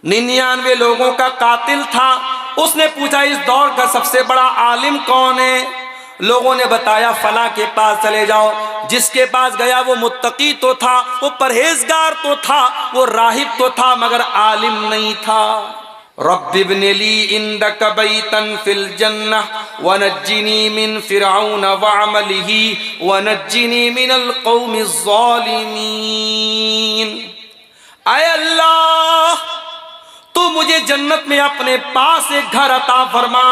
99 लोगों का कातिल था। उसने पूछा इस दौर का सबसे बड़ा आलिम कौन है? लोगों ने बताया फला के पास चले जाओ। जिसके पास गया वो मुत्तकी तो था, वो परहेजगार तो था, वो राहिब तो था, मगर आलिम नहीं था। रब्बिब्निली इंदक बैतन फिल जन्नह वनज्जिनी मिन फिरऔन वअमलिही वनज्जिनी मिनल कौमिज़ ज़ालिमीन। ऐ अल्लाह, तू मुझे जन्नत में अपने पास एक घर अता फरमा,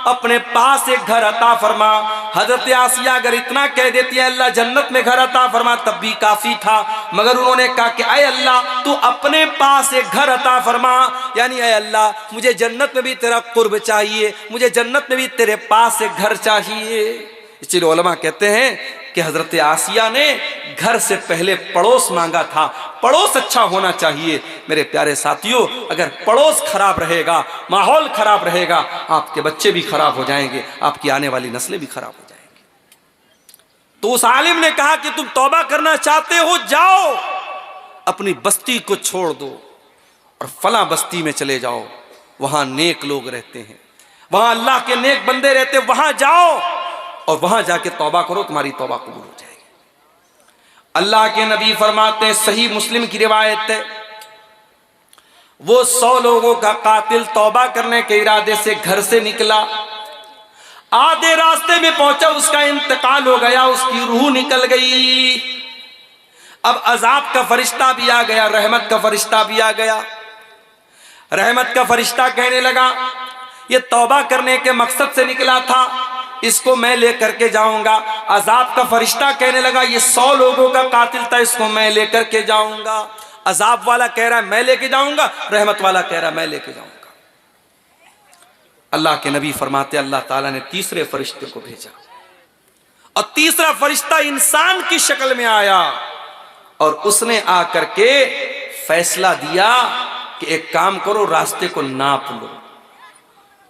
अपने पास एक घर अता फरमा। हजरत आसिया अगर इतना कह देती है अल्लाह जन्नत में घर अता फरमा तब भी काफी था, मगर उन्होंने कहा कि ऐ अल्लाह तू अपने पास एक घर अता फरमा, यानी ऐ अल्लाह मुझे जन्नत में भी तेरा कुर्ब चाहिए, मुझे जन्नत में भी तेरे पास एक घर चाहिए। इसलिए उलमा कहते हैं कि हजरत आसिया ने घर से पहले पड़ोस मांगा था। पड़ोस अच्छा होना चाहिए मेरे प्यारे साथियों। अगर पड़ोस खराब रहेगा, माहौल खराब रहेगा, आपके बच्चे भी खराब हो जाएंगे, आपकी आने वाली नस्लें भी खराब हो जाएंगी। तो उस आलिम ने कहा कि तुम तौबा करना चाहते हो, जाओ अपनी बस्ती को छोड़ दो और फला बस्ती में चले जाओ, वहां नेक लोग रहते हैं, वहां अल्लाह के नेक बंदे रहते, वहां जाओ और वहां जाके तौबा करो, तुम्हारी तौबा कबूल हो जाएगी। अल्लाह के नबी फरमाते हैं, सही मुस्लिम की रिवायत है, वो 100 लोगों का कातिल तौबा करने के इरादे से घर से निकला, आधे रास्ते में पहुंचा, उसका इंतकाल हो गया, उसकी रूह निकल गई। अब अजाब का फरिश्ता भी आ गया, रहमत का फरिश्ता भी आ गया। रहमत का फरिश्ता कहने लगा ये तौबा करने के मकसद से निकला था, इसको मैं लेकर के जाऊंगा। अजाब का फरिश्ता कहने लगा ये 100 लोगों का कातिल था, इसको मैं लेकर के जाऊंगा। अजाब वाला कह रहा है मैं लेके जाऊंगा, रहमत वाला कह रहा है मैं लेके जाऊंगा। अल्लाह के नबी फरमाते अल्लाह ताला ने तीसरे फरिश्ते को भेजा और तीसरा फरिश्ता इंसान की शक्ल में आया और उसने आकर के फैसला दिया कि एक काम करो, रास्ते को नाप लो,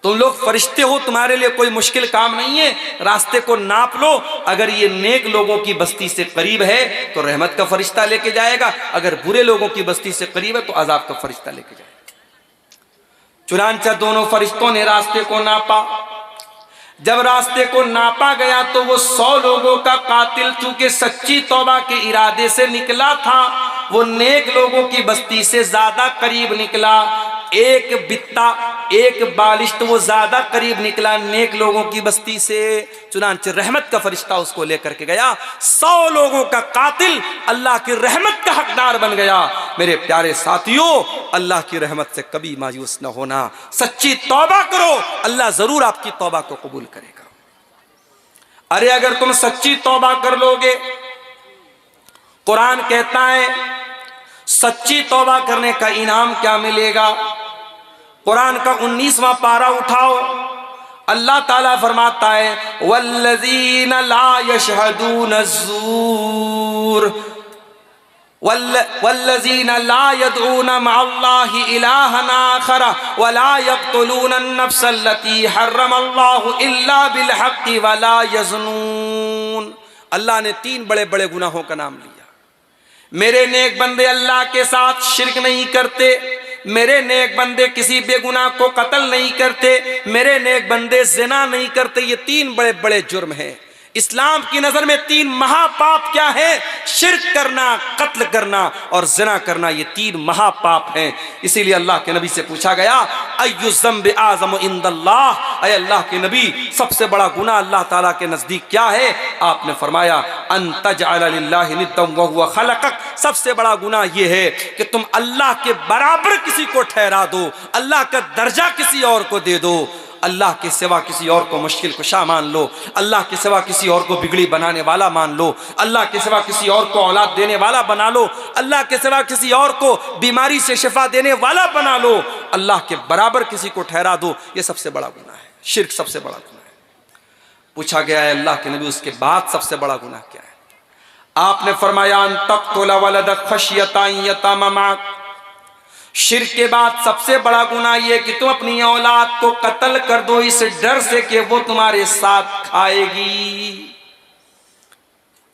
तुम लोग फरिश्ते हो, तुम्हारे लिए कोई मुश्किल काम नहीं है, रास्ते को नाप लो। अगर ये नेक लोगों की बस्ती से करीब है तो रहमत का फरिश्ता लेके जाएगा, अगर बुरे लोगों की बस्ती से करीब है तो अजाब का फरिश्ता लेके जाएगा। चुनांचा दोनों फरिश्तों ने रास्ते को नापा। जब रास्ते को नापा गया तो वो 100 लोगों का कातिल चूंकि सच्ची तौबा के इरादे से निकला था, वो नेक लोगों की बस्ती से ज्यादा करीब निकला। एक बित्ता, एक बालिश तो वो ज्यादा करीब निकला नेक लोगों की बस्ती से। चुनांचे रहमत का फरिश्ता उसको लेकर के गया। 100 लोगों का कातिल अल्लाह की रहमत का हकदार बन गया। मेरे प्यारे साथियों, अल्लाह की रहमत से कभी मायूस न होना, सच्ची तौबा करो, अल्लाह जरूर आपकी तौबा को कबूल करेगा। अरे अगर तुम सच्ची तौबा कर लोगे, कुरान कहता है सच्ची तौबा करने का इनाम क्या मिलेगा। कुरान का 19वां पारा उठाओ, अल्लाह ताला फरमाता है वल्लज़ीना ला यशहदून ज़ूर वल्लज़ीना ला यदऊन मअल्लाहि इलाहन आखर वला यक़्तुलून अन्नफ्सल्लती हर्रमल्लाहु इल्ला बिलहक़्क़ि वला यज़नून। अल्लाह ने 3 बड़े बड़े गुनाहों का नाम लिया। मेरे नेक बंदे अल्लाह के साथ शिर्क नहीं करते, मेरे नेक बंदे किसी बेगुनाह को कत्ल नहीं करते, मेरे नेक बंदे जिना नहीं करते। ये 3 बड़े बड़े जुर्म हैं। इस्लाम की नजर में 3 महापाप क्या है? शिर्क करना, कत्ल करना और जिना करना, ये 3 महापाप हैं। इसीलिए अल्लाह के नबी से पूछा गया अय्यु ज़म्बि आज़म इंदल्लाह, अय अल्लाह के नबी सबसे बड़ा गुनाह अल्लाह ताला के नजदीक क्या है? आपने फरमाया अन तजअल लिल्लाहि निद्दन व हुवा खलक़क, सबसे बड़ा गुनाह ये है कि तुम अल्लाह के बराबर किसी को ठहरा दो, अल्लाह का दर्जा किसी और को दे दो, अल्लाह के सिवा किसी और को मुश्किल कुशा मान लो, अल्लाह के सिवा किसी और को बिगड़ी बनाने वाला मान लो, अल्लाह के सिवा किसी और को औलाद देने वाला बना लो, अल्लाह के सिवा किसी और को बीमारी से शिफा देने वाला बना लो, अल्लाह के बराबर किसी को ठहरा दो। ये सबसे बड़ा गुनाह है, शिर्क सबसे बड़ा गुनाह है। पूछा गया है अल्लाह के नबी उसके बाद सबसे बड़ा गुनाह क्या है? आपने फरमाया अन तक़्तुला वलदक खश्यता अन यतमा मअक, शिर्क के बाद सबसे बड़ा गुनाह यह कि तुम अपनी औलाद को कत्ल कर दो इस डर से कि वो तुम्हारे साथ खाएगी।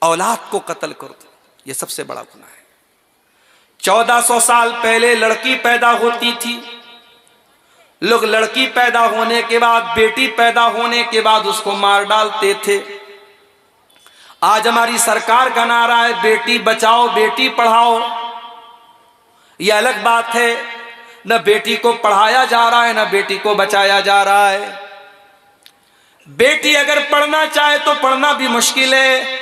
औलाद को कत्ल कर दो, यह सबसे बड़ा गुनाह है। 1400 साल पहले लड़की पैदा होती थी, लोग लड़की पैदा होने के बाद, बेटी पैदा होने के बाद उसको मार डालते थे। आज हमारी सरकार का नारा है बेटी बचाओ बेटी पढ़ाओ। यह अलग बात है, न बेटी को पढ़ाया जा रहा है न बेटी को बचाया जा रहा है। बेटी अगर पढ़ना चाहे तो पढ़ना भी मुश्किल है,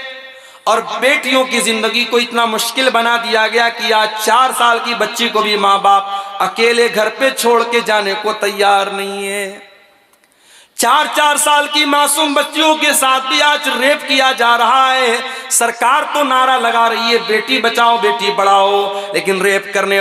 और बेटियों की जिंदगी को इतना मुश्किल बना दिया गया कि आज 4 साल की बच्ची को भी माँ बाप अकेले घर पे छोड़ के जाने को तैयार नहीं है। 4-4 साल की मासूम बच्चियों के साथ भी आज रेप किया जा रहा है। सरकार तो नारा लगा रही है बेटी बचाओ बेटी पढ़ाओ, लेकिन रेप करने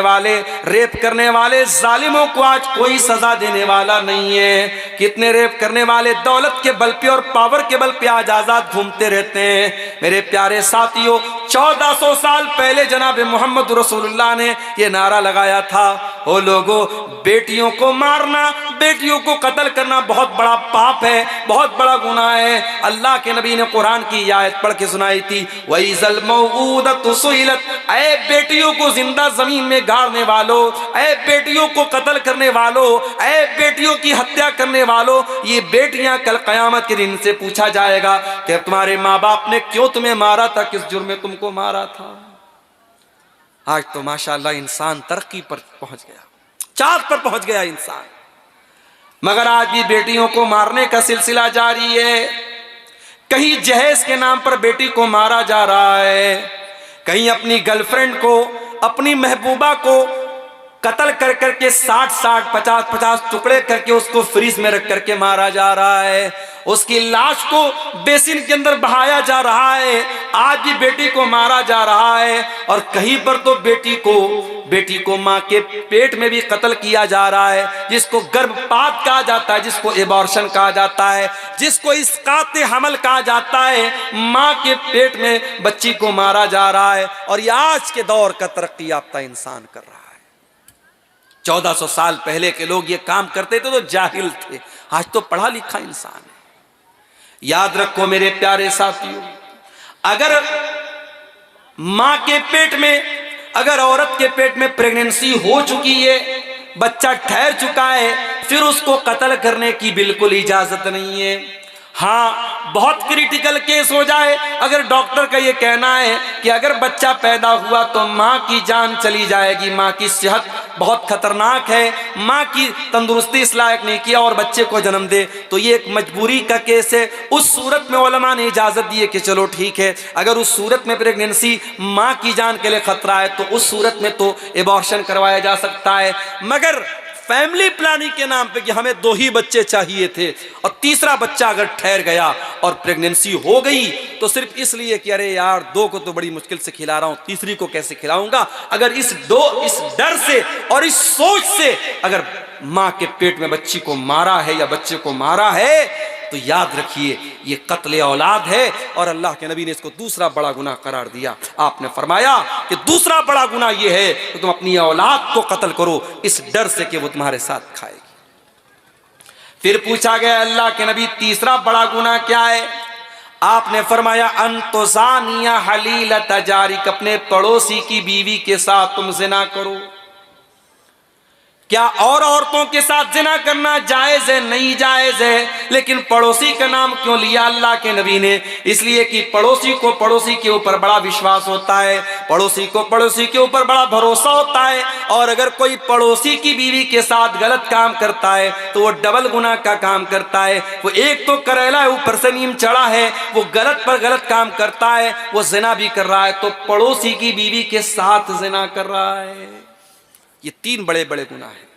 वाले जालिमों को आज कोई सजा देने वाला नहीं है। कितने रेप करने वाले दौलत के बल पे और पावर के बल पे आज आजाद घूमते रहते हैं। मेरे प्यारे साथियों, 1400 साल पहले जनाब मोहम्मद रसूलुल्लाह ने ये नारा लगाया था, ओ लोगों, बेटियों को मारना, बेटियों को कत्ल करना बहुत बड़ा पाप है, बहुत बड़ा गुनाह है। अल्लाह के नबी ने कुरान की आयत पढ़ के सुनाई थी, वइज़ल मौऊदतु सुइलत, ऐ बेटियों को जिंदा जमीन में गाड़ने वालों, ऐ बेटियों को कत्ल करने वालों, ऐ बेटियों की हत्या करने वालों, ये बेटियां कल कयामत के दिन से पूछा जाएगा कि तुम्हारे माँ बाप ने क्यों तुम्हें मारा था, किस जुर्म में तुमको मारा था। आज तो माशाअल्लाह इंसान तरक्की पर पहुंच गया, चाँद पर पहुंच गया इंसान, मगर आज भी बेटियों को मारने का सिलसिला जारी है। कहीं जहेज के नाम पर बेटी को मारा जा रहा है, कहीं अपनी गर्लफ्रेंड को, अपनी महबूबा को कत्ल कर करके 60-60, 50-50 टुकड़े करके उसको फ्रीज में रख करके मारा जा रहा है। उसकी लाश को बेसिन के अंदर बहाया जा रहा है। आज भी बेटी को मारा जा रहा है, और कहीं पर तो बेटी को माँ के पेट में भी कत्ल किया जा रहा है, जिसको गर्भपात कहा जाता है, जिसको एबॉर्शन कहा जाता है, जिसको इसकाते हमल कहा जाता है। माँ के पेट में बच्ची को मारा जा रहा है, और ये आज के दौर का तरक्की याफ्ता इंसान कर रहा है। 1400 साल पहले के लोग ये काम करते थे तो जाहिल थे, आज तो पढ़ा लिखा इंसान है। याद रखो मेरे प्यारे साथियों, अगर मां के पेट में, अगर औरत के पेट में प्रेगनेंसी हो चुकी है, बच्चा ठहर चुका है, फिर उसको कत्ल करने की बिल्कुल इजाजत नहीं है। हाँ, बहुत क्रिटिकल केस हो जाए, अगर डॉक्टर का ये कहना है कि अगर बच्चा पैदा हुआ तो माँ की जान चली जाएगी, माँ की सेहत बहुत खतरनाक है, माँ की तंदुरुस्ती इस लायक नहीं किया और बच्चे को जन्म दे, तो ये एक मजबूरी का केस है। उस सूरत में उलमा ने इजाज़त दी है कि चलो ठीक है, अगर उस सूरत में प्रेगनेंसी माँ की जान के लिए खतरा है तो उस सूरत में तो एबॉर्शन करवाया जा सकता है। मगर फैमिली प्लानिंग के नाम पे कि हमें 2 ही बच्चे चाहिए थे और तीसरा बच्चा अगर ठहर गया और प्रेगनेंसी हो गई तो सिर्फ इसलिए कि अरे यार 2 को तो बड़ी मुश्किल से खिला रहा हूं, तीसरी को कैसे खिलाऊंगा, अगर इस डर से और इस सोच से अगर मां के पेट में बच्ची को मारा है या बच्चे को मारा है तो याद रखिए ये कत्ले औलाद है, और अल्लाह के नबी ने इसको दूसरा बड़ा गुनाह करार दिया। आपने फरमाया कि दूसरा बड़ा गुनाह ये है कि तुम अपनी औलाद को कत्ल करो इस डर से कि वो तुम्हारे साथ खाएगी। फिर पूछा गया अल्लाह के नबी तीसरा बड़ा गुनाह क्या है? आपने फरमाया अंतुज़ानिया हलीलत जारिक, अपने पड़ोसी की बीवी के साथ तुम जिना करो। क्या और औरतों के साथ जिना करना जायज है? नहीं जायज है, लेकिन पड़ोसी का नाम क्यों लिया अल्लाह के नबी ने? इसलिए कि पड़ोसी को पड़ोसी के ऊपर बड़ा विश्वास होता है, पड़ोसी को पड़ोसी के ऊपर बड़ा भरोसा होता है, और अगर कोई पड़ोसी की बीवी के साथ गलत काम करता है तो वो डबल गुनाह का काम करता है। वो एक तो करेला है, ऊपर से नीम चढ़ा है, वो गलत पर गलत काम करता है, वो जिना भी कर रहा है तो पड़ोसी की बीवी के साथ जिना कर रहा है। ये 3 बड़े बड़े गुनाह हैं।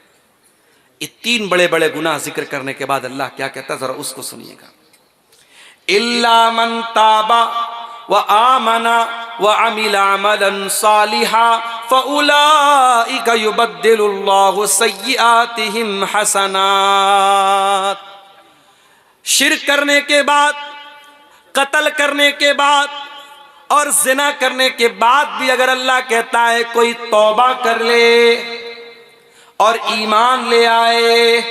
ये 3 बड़े बड़े गुनाह जिक्र करने के बाद अल्लाह क्या कहता है जरा उसको सुनिएगा। इल्ला मन ताबा व आमना व अमिला अमलन सालिहा फउलाइका युबद्दिलुल्लाहु सय्यिआतिहिम हसनात। शिर्क करने के बाद, कत्ल करने के बाद और जिना करने के बाद भी अगर अल्लाह कहता है कोई तौबा कर ले और ईमान ले आए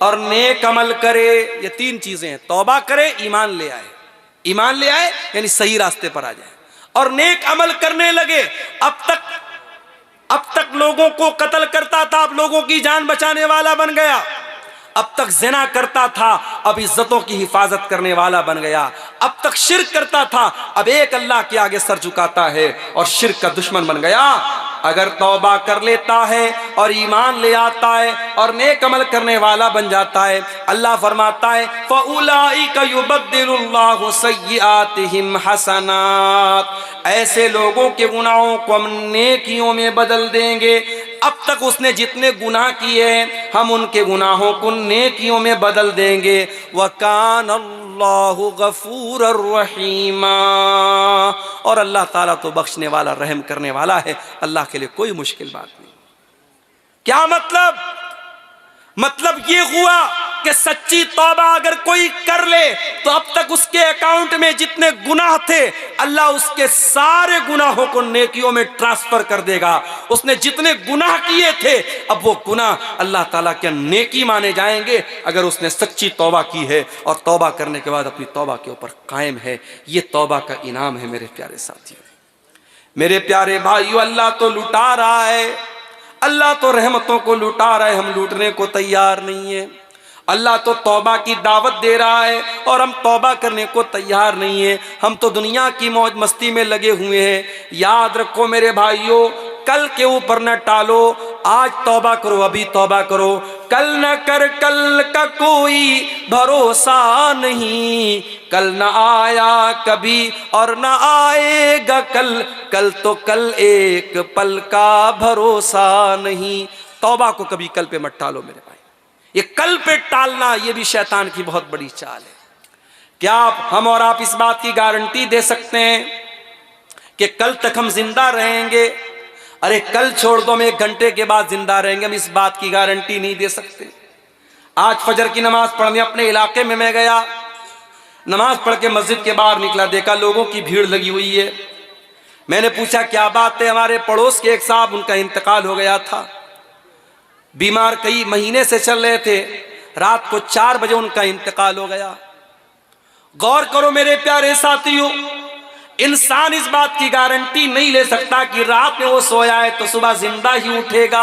और नेक अमल करे, ये 3 चीजें हैं, तौबा करे, ईमान ले आए, ईमान ले आए यानी सही रास्ते पर आ जाए और नेक अमल करने लगे। अब तक अब तक लोगों को कत्ल करता था, अब लोगों की जान बचाने वाला बन गया। अब तक ज़िना करता था, अब इज्जतों की हिफाजत करने वाला बन गया। अब तक शिर्क करता था, अब एक अल्लाह के आगे सर झुकाता है और शिर्क का दुश्मन बन गया। अगर तौबा कर लेता है और ईमान ले आता है और नेक अमल करने वाला बन जाता है, अल्लाह फरमाता है फ़उलाइका युबद्दिलुल्लाहु सय्यिआतिहिम हसनात, ऐसे लोगों के गुनाहों को हम नेकियों में बदल देंगे। अब तक उसने जितने गुनाह किए हैं हम उनके गुनाहों को नेकियों में बदल देंगे। वकान अल्लाहु गफूरर रहीमा, और अल्लाह ताला तो बख्शने वाला, रहम करने वाला है। अल्लाह के लिए कोई मुश्किल बात नहीं। क्या मतलब ये हुआ कि सच्ची तौबा अगर कोई कर ले तो अब तक उसके अकाउंट में जितने गुनाह थे अल्लाह उसके सारे गुनाहों को नेकियों में ट्रांसफर कर देगा। उसने जितने गुनाह किए थे अब वो गुनाह अल्लाह ताला के नेकी माने जाएंगे अगर उसने सच्ची तौबा की है और तौबा करने के बाद अपनी तौबा के ऊपर कायम है। ये तौबा का इनाम है मेरे प्यारे साथियों, मेरे प्यारे भाइयों। अल्लाह तो लुटा रहा है, अल्लाह तो रहमतों को लुटा रहा है, हम लूटने को तैयार नहीं है। अल्लाह तो तौबा की दावत दे रहा है और हम तौबा करने को तैयार नहीं है। हम तो दुनिया की मौज मस्ती में लगे हुए हैं। याद रखो मेरे भाइयों, कल के ऊपर न टालो, आज तौबा करो, अभी तौबा करो। कल न कर, कल का कोई भरोसा नहीं, कल न आया कभी और न आएगा कल, कल तो कल एक पल का भरोसा नहीं। तौबा को कभी कल पे मत टालो मेरे भाई। ये कल पे टालना ये भी शैतान की बहुत बड़ी चाल है। क्या हम और आप इस बात की गारंटी दे सकते हैं कि कल तक हम जिंदा रहेंगे? अरे कल छोड़ दो, हम 1 घंटे के बाद जिंदा रहेंगे, हम इस बात की गारंटी नहीं दे सकते। आज फजर की नमाज पढ़ने अपने इलाके में मैं गया, नमाज पढ़ के मस्जिद के बाहर निकला, देखा लोगों की भीड़ लगी हुई है। मैंने पूछा क्या बात है? हमारे पड़ोस के एक साहब, उनका इंतकाल हो गया था, बीमार कई महीने से चल रहे थे, रात को 4 बजे उनका इंतकाल हो गया। गौर करो मेरे प्यारे साथियों, इंसान इस बात की गारंटी नहीं ले सकता कि रात में वो सोया है तो सुबह जिंदा ही उठेगा।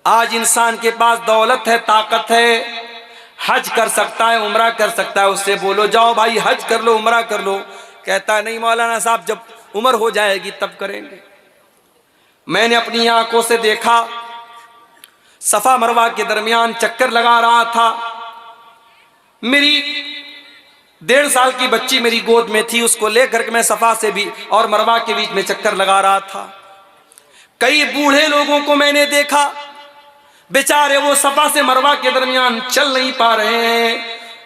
आज इंसान के पास दौलत है, ताकत है, हज कर सकता है, उम्रा कर सकता है। उससे बोलो जाओ भाई हज कर लो, उम्रा कर लो, कहता नहीं मौलाना साहब जब उम्र हो जाएगी तब करेंगे। मैंने अपनी आंखों से देखा, सफा मरवा के दरमियान चक्कर लगा रहा था। मेरी 1.5 साल की बच्ची मेरी गोद में थी, उसको लेकर के मैं सफा से भी और मरवा के बीच में चक्कर लगा रहा था। कई बूढ़े लोगों को मैंने देखा, बेचारे वो सफा से मरवा के दरमियान चल नहीं पा रहे हैं।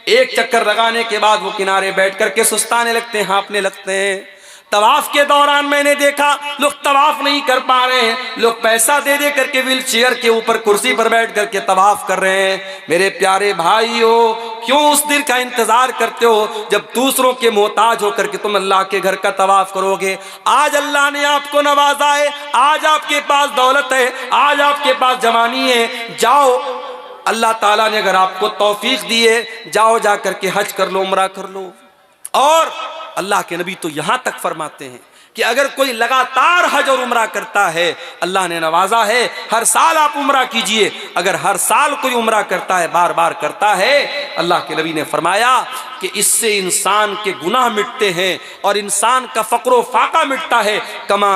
एक चक्कर लगाने के बाद वो किनारे बैठ करके सुस्ताने लगते हैं, हाँफने लगते हैं। तवाफ के दौरान मैंने देखा लोग तवाफ नहीं कर पा रहे हैं, लोग पैसा दे दे करके व्हील चेयर के ऊपर कुर्सी पर बैठ करके तवाफ कर रहे हैं। मेरे प्यारे भाइयों, क्यों उस दिन का इंतजार करते हो जब दूसरों के मोहताज होकर के तुम अल्लाह के घर का तवाफ करोगे? आज अल्लाह ने आपको नवाजा है, आज आपके पास दौलत है, आज आपके पास जवानी है, जाओ अल्लाह ताला ने अगर आपको तौफीक दी है, जाओ जा करके हज कर लो, उम्रा कर लो। और अल्लाह के नबी तो यहां तक फरमाते हैं कि अगर कोई लगातार हज और उम्रा करता है, अल्लाह ने नवाजा है, हर साल आप उम्रा कीजिए। अगर हर साल कोई उम्रा करता है, बार बार करता है, अल्लाह के नबी ने फरमाया कि इससे इंसान के गुनाह मिटते हैं और इंसान का फक्र फाका मिटता है। कमा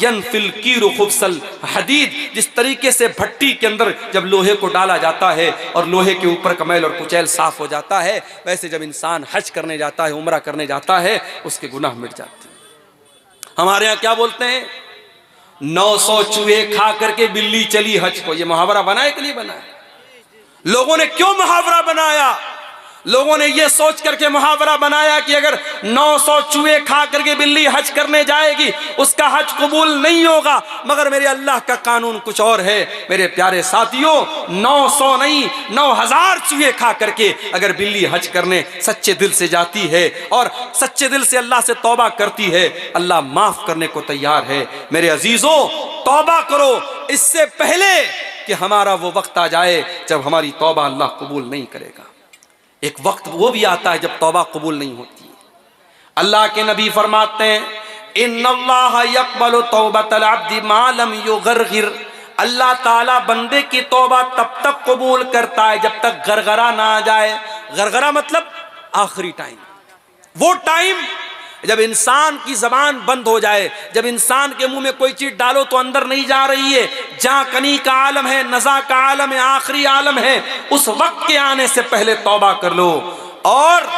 यनफिल कीरु खुब्सल हदीद, जिस तरीके से भट्टी के अंदर जब लोहे को डाला जाता है और लोहे के ऊपर का मैल और कुचैल साफ हो जाता है, वैसे जब इंसान हज करने जाता है, उम्रा करने जाता है, उसके गुनाह मिट जाते हैं। हमारे यहाँ क्या बोलते हैं? 900 चूहे खा करके बिल्ली चली हज को। ये मुहावरा बना है कि नहीं बना है? लोगों ने क्यों मुहावरा बनाया? लोगों ने यह सोच करके मुहावरा बनाया कि अगर 900 चूहे खा करके बिल्ली हज करने जाएगी उसका हज कबूल नहीं होगा। मगर मेरे अल्लाह का कानून कुछ और है। मेरे प्यारे साथियों, 900 नहीं 9000 चूहे खा करके अगर बिल्ली हज करने सच्चे दिल से जाती है और सच्चे दिल से अल्लाह से तौबा करती है, अल्लाह माफ करने को तैयार है। मेरे अजीजों, तौबा करो इससे पहले कि हमारा वो वक्त आ जाए जब हमारी तौबा अल्लाह कबूल नहीं करेगा। एक वक्त वो भी आता है जब तौबा कबूल नहीं होती है। अल्लाह के नबी फरमाते हैं इन्नल्लाह यक़बलु तौबतल अब्दि मा लम युग़रग़िर, अल्लाह ताला बंदे की तौबा तब तक कबूल करता है जब तक गरगरा ना आ जाए। गरगरा मतलब आखिरी टाइम, वो टाइम जब इंसान की जबान बंद हो जाए, जब इंसान के मुंह में कोई चीज डालो तो अंदर नहीं जा रही है, जहां कनी का आलम है, नजा का आलम है, आखिरी आलम है, उस वक्त के आने से पहले तौबा कर लो। और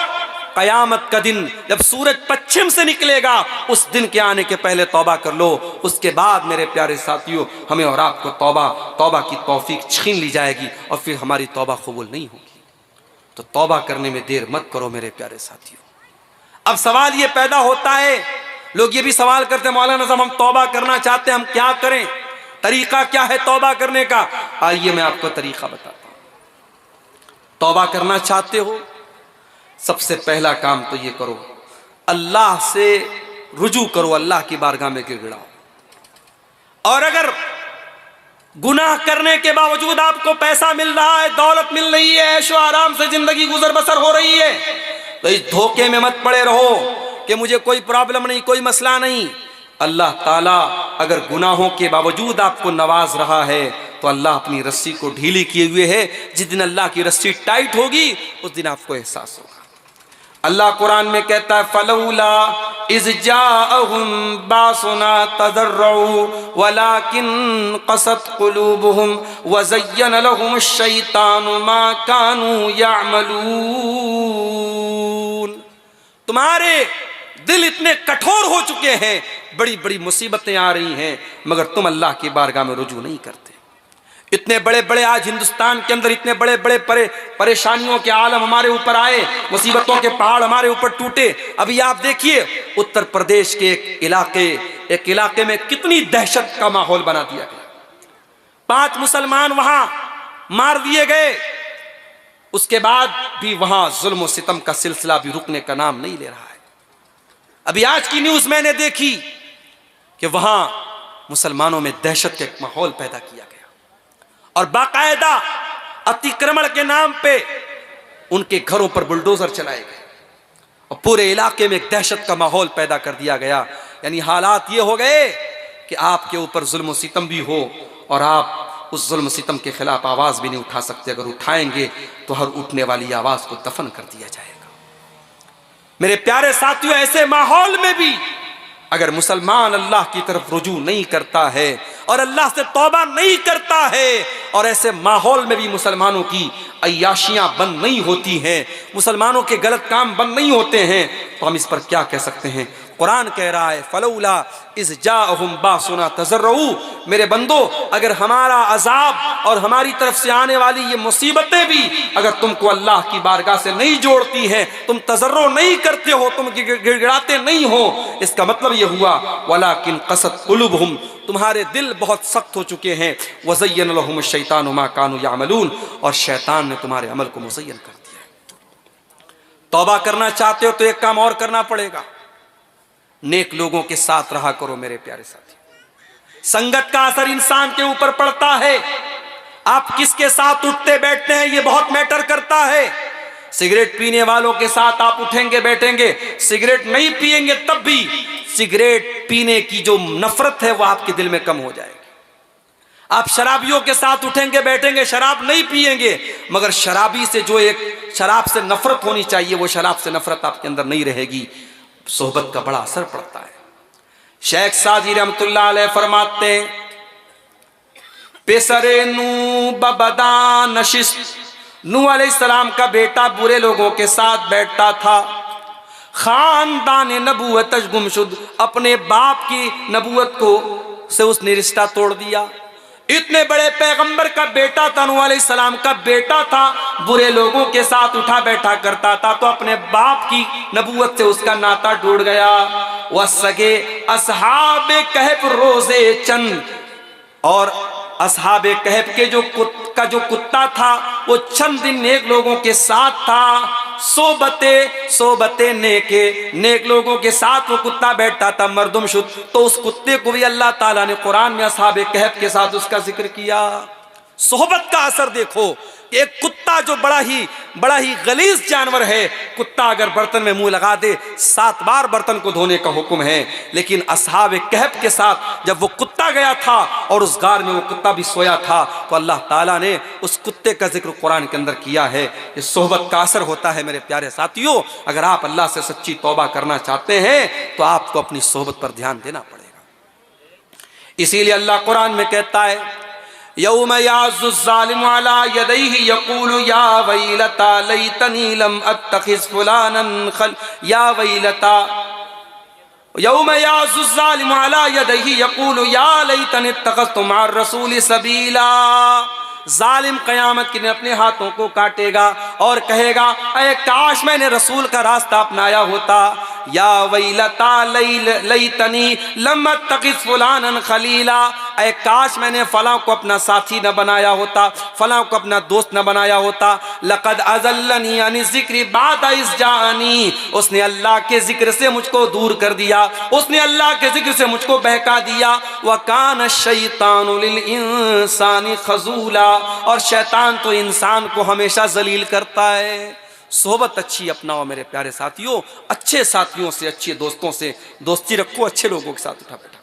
कयामत का दिन जब सूरज पश्चिम से निकलेगा, उस दिन के आने के पहले तौबा कर लो। उसके बाद मेरे प्यारे साथियों, हमें और आपको तौबा की तौफीक छीन ली जाएगी और फिर हमारी तौबा कबूल नहीं होगी। तो तौबा करने में देर मत करो मेरे प्यारे साथियों। अब सवाल ये पैदा होता है, लोग ये भी सवाल करते हैं, मौलाना साहब हम तौबा करना चाहते हैं, हम क्या करें, तरीका क्या है तौबा करने का? आइए मैं आपको तरीका बताता हूं। तौबा करना चाहते हो, सबसे पहला काम तो ये करो, अल्लाह से रुजू करो, अल्लाह की बारगाह में गिड़गिड़ाओ। और अगर गुनाह करने के बावजूद आपको पैसा मिल रहा है, दौलत मिल रही है, ऐशो आराम से जिंदगी गुजर बसर हो रही है, तो इस धोखे में मत पड़े रहो कि मुझे कोई प्रॉब्लम नहीं, कोई मसला नहीं। अल्लाह ताला अगर गुनाहों के बावजूद आपको नवाज रहा है तो अल्लाह अपनी रस्सी को ढीली किए हुए है। जिस दिन अल्लाह की रस्सी टाइट होगी उस दिन आपको एहसास होगा। अल्लाह कुरान में कहता है, फलौला इज़ जाअहुम बासुना तज़र्रऊ वलाकिन क़सत क़ुलूबुहुम व ज़य्यन लहुमुश-शैतानु मा कानू यअमलून। तुम्हारे दिल इतने कठोर हो चुके हैं, बड़ी बड़ी मुसीबतें आ रही हैं, मगर तुम अल्लाह की बारगाह में रुजू नहीं करते। इतने बड़े बड़े आज हिंदुस्तान के अंदर इतने बड़े बड़े परेशानियों के आलम हमारे ऊपर आए, मुसीबतों के पहाड़ हमारे ऊपर टूटे। अभी आप देखिए उत्तर प्रदेश के एक इलाके में कितनी दहशत का माहौल बना दिया गया। 5 मुसलमान वहां मार दिए गए, उसके बाद भी वहां जुल्म और सितम का सिलसिला भी रुकने का नाम नहीं ले रहा है। अभी आज की न्यूज मैंने देखी कि वहां मुसलमानों में दहशत का एक माहौल पैदा किया गया और बाकायदा अतिक्रमण के नाम पे उनके घरों पर बुलडोजर चलाए गए और पूरे इलाके में एक दहशत का माहौल पैदा कर दिया गया। यानी हालात ये हो गए कि आपके ऊपर जुल्म सितम भी हो और आप उस जुल्म सितम के खिलाफ आवाज भी नहीं उठा सकते। अगर उठाएंगे तो हर उठने वाली आवाज को दफन कर दिया जाएगा। मेरे प्यारे साथियों, ऐसे माहौल में भी अगर मुसलमान अल्लाह की तरफ रुजू नहीं करता है और अल्लाह से तौबा नहीं करता है और ऐसे माहौल में भी मुसलमानों की अय्याशियां बंद नहीं होती हैं, मुसलमानों के गलत काम बंद नहीं होते हैं, तो हम इस पर क्या कह सकते हैं? कुरान कह रहा है, फलौला इज़ जाअहुम बासुना तज़र्रऊ। मेरे बंदो, अगर हमारा अजाब और हमारी तरफ से आने वाली ये मुसीबतें भी अगर तुमको अल्लाह की बारगाह से नहीं जोड़ती हैं, तुम तज़र्रो नहीं करते हो, तुम गिड़गिड़ाते नहीं हो, इसका मतलब ये हुआ वलाकिन क़सत क़ुलूबुहुम, तुम्हारे दिल बहुत सख्त हो चुके हैं। वज़य्यन लहुमुश-शैतानु मा कानू यअमलून, और शैतान ने तुम्हारे अमल को मुज़य्यन कर दिया। तौबा करना चाहते हो तो एक काम और करना पड़ेगा, नेक लोगों के साथ रहा करो। मेरे प्यारे साथी, संगत का असर इंसान के ऊपर पड़ता है। आप किसके साथ उठते बैठते हैं ये बहुत मैटर करता है। सिगरेट पीने वालों के साथ आप उठेंगे बैठेंगे, सिगरेट नहीं पिएंगे तब भी सिगरेट पीने की जो नफरत है वो आपके दिल में कम हो जाएगी। आप शराबियों के साथ उठेंगे बैठेंगे, शराब नहीं पिएंगे, मगर शराबी से जो एक शराब से नफरत होनी चाहिए वो शराब से नफरत आपके अंदर नहीं रहेगी। सोहबत का बड़ा असर पड़ता है। शेख सादी रहमतुल्लाह अलैह फरमाते हैं, पेसरे नू बबदा नशिस, नूह अलैहिस्सलाम का बेटा बुरे लोगों के साथ बैठता था। खानदान नबूवत गुमशुद, अपने बाप की नबूवत को से उसने रिश्ता तोड़ दिया। इतने बड़े पैगंबर का बेटा था, नूह अलैहिस्सलाम का बेटा था, बुरे लोगों के साथ उठा बैठा करता था, तो अपने बाप की नबूवत से उसका नाता टूट गया। वह सगे असहाबे कहफ रोजे चंद, और असहाबे कहफ के जो कुत्ता था वो चंद दिन नेक लोगों के साथ था। सोबते नेक लोगों के साथ वो कुत्ता बैठता था, मर्दुम शुद्ध। तो उस कुत्ते को भी अल्लाह ताला ने कुरान में असहाबे कहफ के साथ उसका जिक्र किया। सोहबत का असर देखो, एक कुत्ता कुत्ता जो बड़ा ही गलीज जानवर है, कुत्ता अगर बर्तन में मुंह लगा दे 7 बार बर्तन को धोने का हुक्म है। लेकिन असहाब कहफ के साथ जब वो कुत्ता गया था और उस गार में वो कुत्ता भी सोया था, तो अल्लाह ताला ने उस कुत्ते का जिक्र कुरान के अंदर किया है। ये सोहबत का असर होता है मेरे प्यारे साथियों। अगर आप अल्लाह से सच्ची तौबा करना चाहते हैं तो आपको अपनी सोहबत पर ध्यान देना पड़ेगा। इसीलिए अल्लाह कुरान में कहता है, यौम याज़्ज़ु ज़ालिमु अला यदैहि यक़ूलु या वैलता लैतनी लम अत्तखिज़ फुलानन खल या वैलता यौम याज़्ज़ु ज़ालिमु अला यदैहि यक़ूलु या लैतनी इत्तखज़्तु मअर रसूलि सबीला। जालिम क़यामत के दिन अपने हाथों को काटेगा और कहेगा, अरे काश मैंने रसूल का रास्ता अपनाया होता। या वैलता लैतनी लम अत्तखिज़ फुलानन खलीला, अरे काश मैंने फलां को अपना साथी न बनाया होता, फलां को अपना दोस्त न बनाया होता। लक़द अज़ल्लनी अन ज़िक्री बादा इज़ जानी, उसने अल्लाह के जिक्र से मुझको दूर कर दिया, उसने अल्लाह के जिक्र से मुझको बहका दिया। व कान शैतानु लिल इंसानी खज़ूला, और शैतान तो इंसान को हमेशा जलील करता है। सोहबत अच्छी अपनाओ मेरे प्यारे साथियों, अच्छे साथियों से, अच्छे दोस्तों से दोस्ती रखो, अच्छे लोगों के साथ उठा बैठा।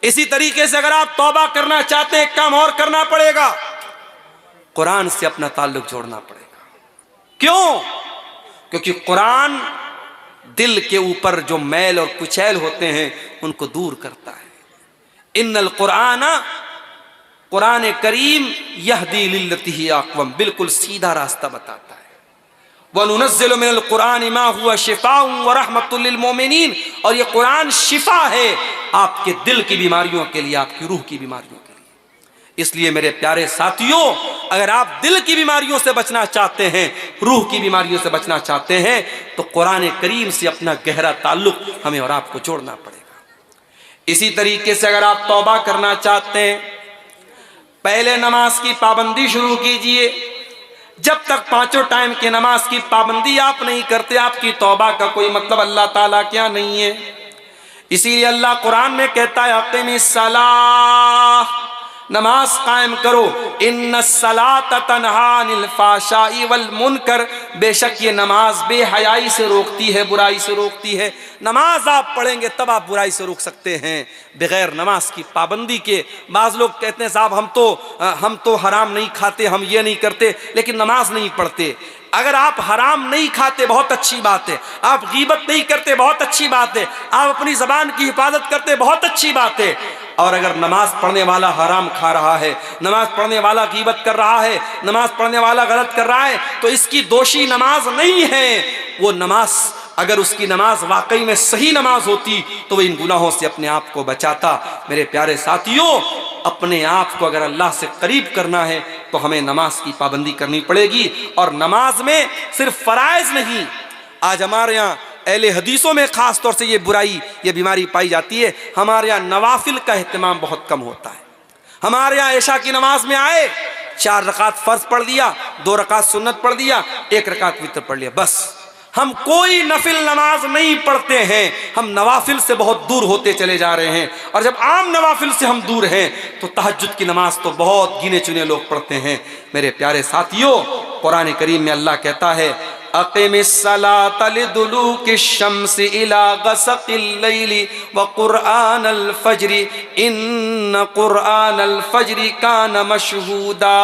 इसी तरीके से अगर आप तौबा करना चाहते हैं, काम और करना पड़ेगा, कुरान से अपना ताल्लुक जोड़ना पड़ेगा। क्यों? क्योंकि कुरान दिल के ऊपर जो मैल और कुचैल होते हैं उनको दूर करता है। इन्नल कुराना, कुरान करीम यहदी लिल्लती ही अक़वम, बिल्कुल सीधा रास्ता बताता है। वनुनज़्ज़िलु मिनल कुरानि मा हुवा शिफ़ाउन व रहमतुल लिल मोमिनीन, और ये कुरान शिफा है आपके दिल की बीमारियों के लिए, आपकी रूह की बीमारियों के लिए। इसलिए मेरे प्यारे साथियों, अगर आप दिल की बीमारियों से बचना चाहते हैं, रूह की बीमारियों से बचना चाहते हैं, तो कुरान करीम से अपना गहरा ताल्लुक हमें और आपको जोड़ना पड़ेगा। इसी तरीके से अगर आप तौबा करना चाहते हैं, पहले नमाज की पाबंदी शुरू कीजिए। जब तक 5 टाइम की नमाज की पाबंदी आप नहीं करते, आपकी तौबा का कोई मतलब अल्लाह ताला क्या नहीं है। इसीलिए अल्लाह कुरान में कहता है, अक़ीमिस्सलाह, नमाज कायम करो। इन्नस्सलात तन्हा अनिल फ़ाशाई वल मुनकर, बेशक ये नमाज बेहयाई से रोकती है, बुराई से रोकती है। नमाज आप पढ़ेंगे तब आप बुराई से रोक सकते हैं, बगैर नमाज की पाबंदी के। बाज़ लोग कहते हैं साहब हम तो हराम नहीं खाते, हम ये नहीं करते, लेकिन नमाज नहीं पढ़ते। अगर आप हराम नहीं खाते बहुत अच्छी बात है, आप गीबत नहीं करते बहुत अच्छी बात है, आप अपनी ज़बान की हिफाजत करते बहुत अच्छी बात है। और अगर नमाज पढ़ने वाला हराम खा रहा है, नमाज पढ़ने वाला गीबत कर रहा है, नमाज पढ़ने वाला गलत कर रहा है, तो इसकी दोषी नमाज नहीं है। वो नमाज, अगर उसकी नमाज वाकई में सही नमाज होती तो वो इन गुनाहों से अपने आप को बचाता। मेरे प्यारे साथियों, अपने आप को अगर अल्लाह से करीब करना है तो हमें नमाज की पाबंदी करनी पड़ेगी। और नमाज में सिर्फ फ़राइज़ नहीं, आज हमारे यहाँ अहले हदीसों में ख़ास तौर से ये बुराई, ये बीमारी पाई जाती है। हमारे यहाँ नवाफिल का अहतमाम बहुत कम होता है। हमारे यहाँ ऐशा की नमाज में आए, 4 रकात फ़र्ज पढ़ दिया, 2 रकात सुन्नत पढ़ दिया, 1 रकात वितर पढ़ लिया, बस। हम कोई नफिल नमाज नहीं पढ़ते हैं। हम नवाफिल से बहुत दूर होते चले जा रहे हैं। और जब आम नवाफिल से हम दूर हैं तो तहज्जुद की नमाज तो बहुत गिने चुने लोग पढ़ते हैं। मेरे प्यारे साथियों, कुरान करीम में अल्लाह कहता है, अक़ीमिस्सलात लिदुलूकिश शम्सि इला गसक़िल लैली व क़ुरआनल फ़ज्रि इन्न क़ुरआनल फ़ज्रि कान मशहूदा।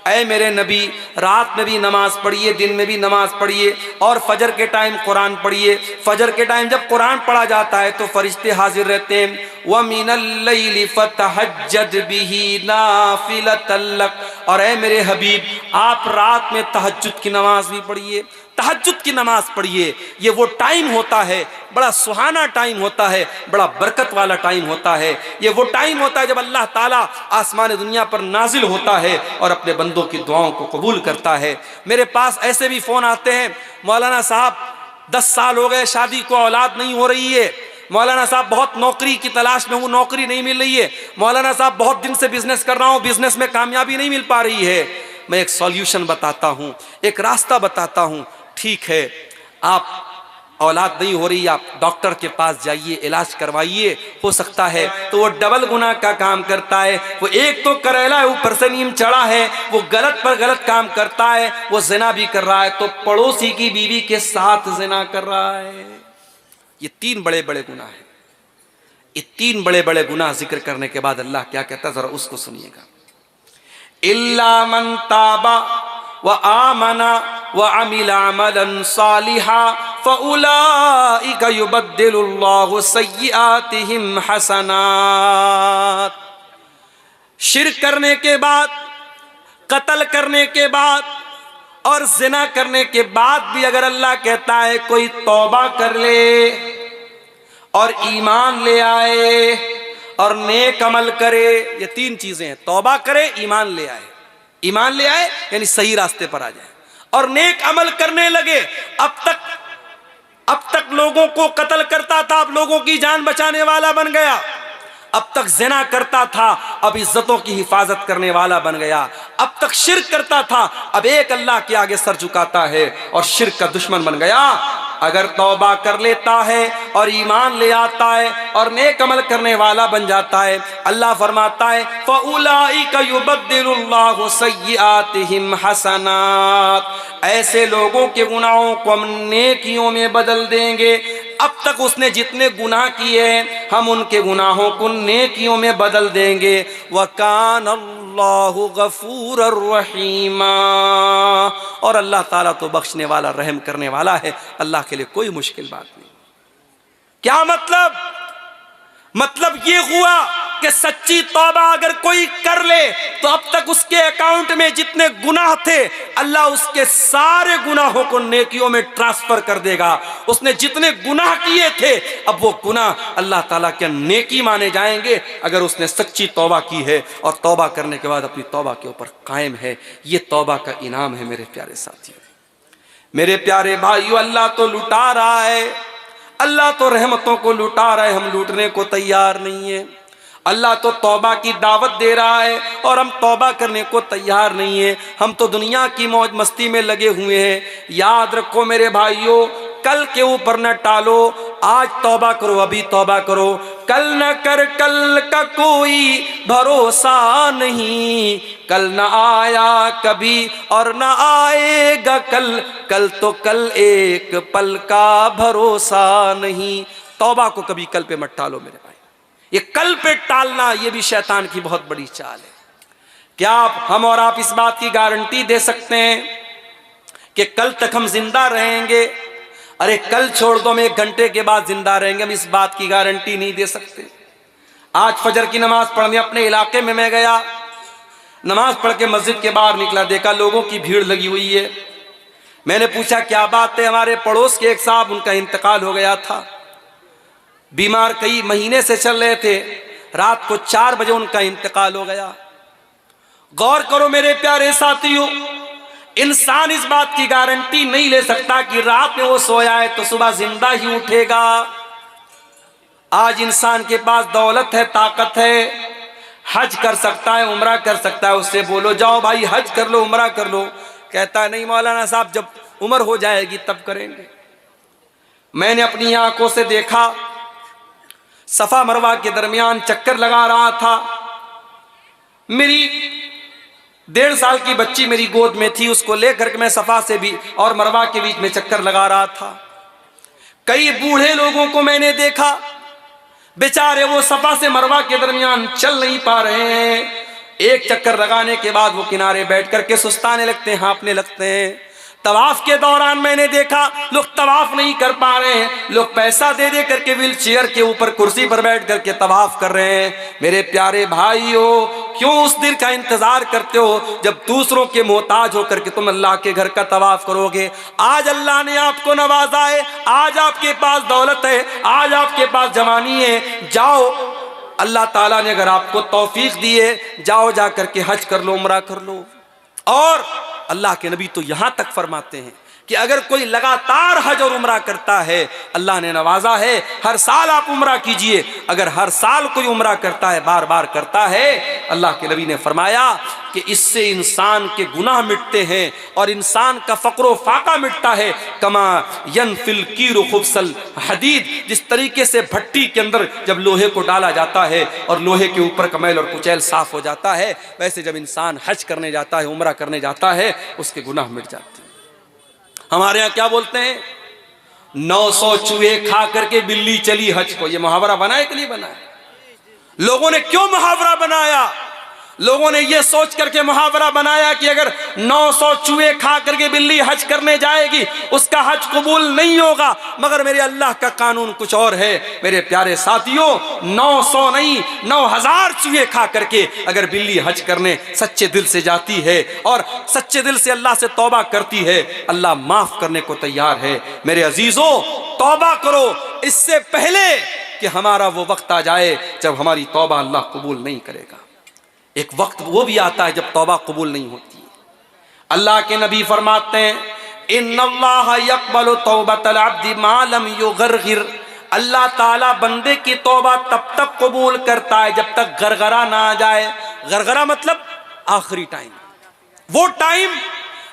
ऐ मेरे नबी, रात में भी नमाज पढ़िए, दिन में भी नमाज पढ़िए, और फजर के टाइम कुरान पढ़िए। फजर के टाइम जब कुरान पढ़ा जाता है तो फरिश्ते हाजिर रहते हैं। व मिनल लैली फ़तहज्जद बिही नाफ़िलतल लक, और ऐ मेरे हबीब, आप रात में तहज्जुद की नमाज भी पढ़िए, तहज्जुद की नमाज पढ़िए। ये वो टाइम होता है, बड़ा सुहाना टाइम होता है, बड़ा बरकत वाला टाइम होता है। ये वो टाइम होता है जब अल्लाह ताला आसमान दुनिया पर नाजिल होता है और अपने बंदों की दुआओं को कबूल करता है। मेरे पास ऐसे भी फ़ोन आते हैं, मौलाना साहब 10 साल हो गए शादी को, औलाद नहीं हो रही है। मौलाना साहब बहुत नौकरी की तलाश में हूँ, नौकरी नहीं मिल रही है। मौलाना साहब बहुत दिन से बिजनेस कर रहा हूँ, बिजनेस में कामयाबी नहीं मिल पा रही है। मैं एक सॉल्यूशन बताता हूँ, एक रास्ता बताता हूँ। ठीक है, आप औलाद नहीं हो रही, आप डॉक्टर के पास जाइए, इलाज करवाइए, हो सकता है तो वो डबल गुनाह का काम करता है। वो एक तो करेला है, ऊपर से नीम चढ़ा है, वो गलत पर गलत काम करता है, वो जिना भी कर रहा है, तो पड़ोसी की बीवी के साथ जिना कर रहा है। ये 3 बड़े बड़े गुनाह हैं। ये 3 बड़े बड़े गुनाह जिक्र करने के बाद अल्लाह क्या कहता है, जरा उसको सुनिएगा। इल्ला मन ताबा व आमना व अमिल अमलन सालिहा फउलाइका युबद्दिलुल्लाहु सय्यिआतिहिम हसनात। शिर्क करने के बाद, कत्ल करने के बाद और जिना करने के बाद भी अगर अल्लाह कहता है कोई तौबा कर ले और ईमान ले आए और नेक अमल करे, ये 3 चीजें हैं, तौबा करे, ईमान ले आए, ईमान ले आए यानी सही रास्ते पर आ जाए और नेक अमल करने लगे। अब तक लोगों को कत्ल करता था, अब लोगों की जान बचाने वाला बन गया। अब तक ज़िना करता था, अब इज्जतों की हिफाजत करने वाला बन गया। अब तक शिर्क करता था, अब एक अल्लाह के आगे सर झुकाता है और शिर्क का दुश्मन बन गया। अगर तौबा कर लेता है और ईमान ले आता है और नेक अमल करने वाला बन जाता है, अल्लाह फरमाता है फउलाइका युबद्दिलुल्लाहु सय्यिआतिहिम हसनात। ऐसे लोगों के गुनाहों को हम नेकियों में बदल देंगे। अब तक उसने जितने गुनाह किए हैं हम उनके गुनाहों को नेकियों में बदल देंगे। वकान अल्लाहु गफूरर रहीमा, और अल्लाह ताला तो बख्शने वाला, रहम करने वाला है। अल्लाह के लिए कोई मुश्किल बात नहीं। क्या मतलब ये हुआ कि सच्ची तौबा अगर कोई कर ले तो अब तक उसके अकाउंट में जितने गुनाह थे अल्लाह उसके सारे गुनाहों को नेकियों में ट्रांसफर कर देगा। उसने जितने गुनाह किए थे अब वो गुनाह अल्लाह ताला के नेकी माने जाएंगे अगर उसने सच्ची तौबा की है और तौबा करने के बाद अपनी तौबा के ऊपर कायम है। ये तौबा का इनाम है मेरे प्यारे साथियों, मेरे प्यारे भाइयों। अल्लाह तो लुटा रहा है, अल्लाह तो रहमतों को लुटा रहा है, हम लूटने को तैयार नहीं है। अल्लाह तो तौबा की दावत दे रहा है और हम तौबा करने को तैयार नहीं है। हम तो दुनिया की मौज मस्ती में लगे हुए हैं। याद रखो मेरे भाइयों, कल के ऊपर न टालो, आज तौबा करो, अभी तौबा करो। कल न कर, कल का कोई भरोसा नहीं, कल न आया कभी और न आएगा कल, कल तो कल एक पल का भरोसा नहीं। तौबा को कभी कल पे मत टालो मेरे भाई। ये कल पे टालना ये भी शैतान की बहुत बड़ी चाल है। क्या हम और आप इस बात की गारंटी दे सकते हैं कि कल तक हम जिंदा रहेंगे? अरे कल छोड़ दो, हम 1 घंटे के बाद जिंदा रहेंगे, हम इस बात की गारंटी नहीं दे सकते। आज फजर की नमाज पढ़ने अपने इलाके में मैं गया, नमाज पढ़ के मस्जिद के बाहर निकला, देखा लोगों की भीड़ लगी हुई है। मैंने पूछा क्या बात है? हमारे पड़ोस के एक साहब, उनका इंतकाल हो गया था, बीमार कई महीने से चल रहे थे, रात को 4 बजे उनका इंतकाल हो गया। गौर करो मेरे प्यारे साथियों, इंसान इस बात की गारंटी नहीं ले सकता कि रात में वो सोया है तो सुबह जिंदा ही उठेगा। आज इंसान के पास दौलत है, ताकत है, हज कर सकता है, उम्रा कर सकता है। उससे बोलो जाओ भाई हज कर लो, उम्रा कर लो, कहता है नहीं मौलाना साहब जब उम्र हो जाएगी तब करेंगे। मैंने अपनी आंखों से देखा, सफा मरवा के दरमियान चक्कर लगा रहा था। मेरी 1.5 साल की बच्ची मेरी गोद में थी, उसको लेकर के मैं सफा से भी और मरवा के बीच में चक्कर लगा रहा था। कई बूढ़े लोगों को मैंने देखा, बेचारे वो सफा से मरवा के दरमियान चल नहीं पा रहे हैं। एक चक्कर लगाने के बाद वो किनारे बैठ करके सुस्ताने लगते हैं, हाँफने लगते हैं। तवाफ के दौरान मैंने देखा लोग तवाफ नहीं कर पा रहे हैं, लोग पैसा दे दे करके व्हील चेयर के ऊपर कुर्सी पर बैठ करके तवाफ कर रहे हैं। मेरे प्यारे भाइयों, क्यों उस दिन का इंतजार करते हो जब दूसरों के मोहताज होकर के तुम अल्लाह के घर का तवाफ करोगे? आज अल्लाह ने आपको नवाजा है, आज आपके पास दौलत है, आज आपके पास जवानी है, जाओ अल्लाह ताला ने अगर आपको तौफीक दी है, जाओ जा करके हज कर लो, उम्रा कर लो। और अल्लाह के नबी तो यहाँ तक फरमाते हैं कि अगर कोई लगातार हज और उम्रा करता है, अल्लाह ने नवाजा है, हर साल आप उम्रा कीजिए। अगर हर साल कोई उम्रा करता है, बार बार करता है, अल्लाह के नबी ने फरमाया कि इससे इंसान के गुनाह मिटते हैं और इंसान का फ़क्र फाका मिटता है। कमा यनफिल कीरु खुब्सल हदीद, जिस तरीके से भट्टी के अंदर जब लोहे को डाला जाता है और लोहे के ऊपर का मैल और कुचैल साफ हो जाता है, वैसे जब इंसान हज करने जाता है, उम्रा करने जाता है, उसके गुनाह मिट जाते हैं। हमारे यहाँ क्या बोलते हैं, 900 चूहे खा करके बिल्ली चली हज को। ये मुहावरा बनाए कि नहीं बनाया? लोगों ने क्यों मुहावरा बनाया? लोगों ने ये सोच करके मुहावरा बनाया कि अगर 900 चूहे खा करके बिल्ली हज करने जाएगी, उसका हज कबूल नहीं होगा। मगर मेरे अल्लाह का कानून कुछ और है। मेरे प्यारे साथियों, 900 नहीं, 9000 चूहे खा करके अगर बिल्ली हज करने सच्चे दिल से जाती है और सच्चे दिल से अल्लाह से तौबा करती है, अल्लाह माफ करने को तैयार है। मेरे अजीजों, तौबा करो इससे पहले कि हमारा वो वक्त आ जाए जब हमारी तौबा अल्लाह कबूल नहीं करेगा। एक वक्त वो भी आता है जब तौबा कबूल नहीं होती। अल्लाह के नबी फरमाते हैं, इन्नल्लाह यक़बलु तौबतल अब्दि मा लम युग़रग़िर। अल्लाह ताला बंदे की तौबा तब तक कबूल करता है जब तक गरगरा ना आ जाए। गरगरा मतलब आखिरी टाइम, वो टाइम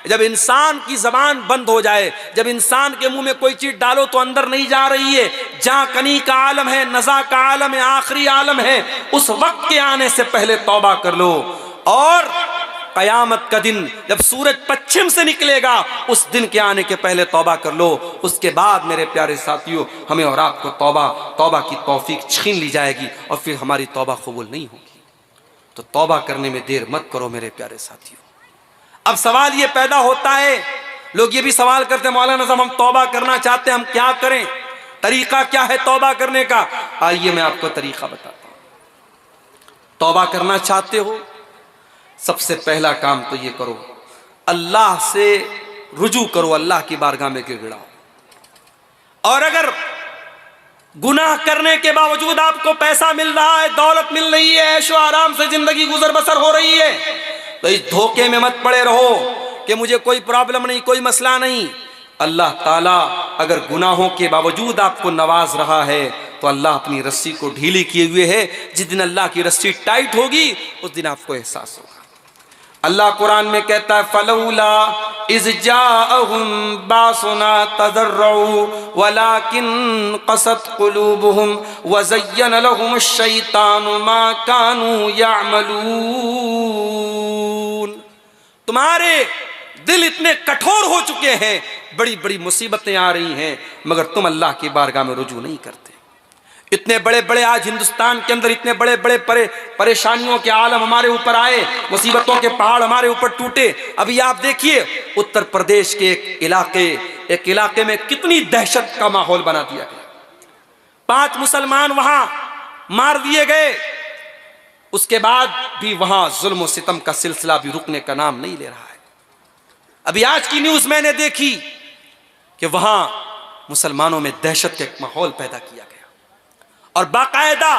जब इंसान की जबान बंद हो जाए, जब इंसान के मुंह में कोई चीज डालो तो अंदर नहीं जा रही है, जहां कनी का आलम है, नज़ा का आलम है, आखिरी आलम है, उस वक्त के आने से पहले तौबा कर लो। और कयामत का दिन जब सूरज पश्चिम से निकलेगा, उस दिन के आने के पहले तौबा कर लो। उसके बाद मेरे प्यारे साथियों, हमें और आपको तौबा की तौफीक छीन ली जाएगी और फिर हमारी तौबा कबूल नहीं होगी। तो तौबा करने में देर मत करो मेरे प्यारे साथियों। अब सवाल ये पैदा होता है, लोग ये भी सवाल करते हैं, मौलाना साहब हम तौबा करना चाहते हैं, हम क्या करें, तरीका क्या है तौबा करने का? आइए मैं आपको तरीका बताता हूं। तौबा करना चाहते हो, सबसे पहला काम तो ये करो, अल्लाह से रुजू करो, अल्लाह की बारगाह में गिड़गिड़ाओ। और अगर गुनाह करने के बावजूद आपको पैसा मिल रहा है, दौलत मिल रही है, ऐशो आराम से जिंदगी गुजर बसर हो रही है, तो इस धोखे में मत पड़े रहो कि मुझे कोई प्रॉब्लम नहीं, कोई मसला नहीं। अल्लाह ताला अगर गुनाहों के बावजूद आपको नवाज रहा है तो अल्लाह अपनी रस्सी को ढीली किए हुए है। जिस दिन अल्लाह की रस्सी टाइट होगी उस दिन आपको एहसास होगा। अल्लाह कुरान में कहता है, फलौला इज़ जाअहुम बासुना तज़र्रऊ वलाकिन क़सत क़ुलूबुहुम व ज़य्यन लहुमुश शैतानु मा कानू यअमलून। तुम्हारे दिल इतने कठोर हो चुके हैं, बड़ी बड़ी मुसीबतें आ रही हैं, मगर तुम अल्लाह की बारगाह में रुजू नहीं करते। इतने बड़े बड़े आज हिंदुस्तान के अंदर इतने बड़े बड़े परेशानियों के आलम हमारे ऊपर आए, मुसीबतों के पहाड़ हमारे ऊपर टूटे। अभी आप देखिए उत्तर प्रदेश के एक इलाके में कितनी दहशत का माहौल बना दिया गया। 5 मुसलमान वहां मार दिए गए, उसके बाद भी वहां जुल्म और सितम का सिलसिला भी रुकने का नाम नहीं ले रहा है। अभी आज की न्यूज मैंने देखी कि वहां मुसलमानों में दहशत का एक माहौल पैदा किया गया और बाकायदा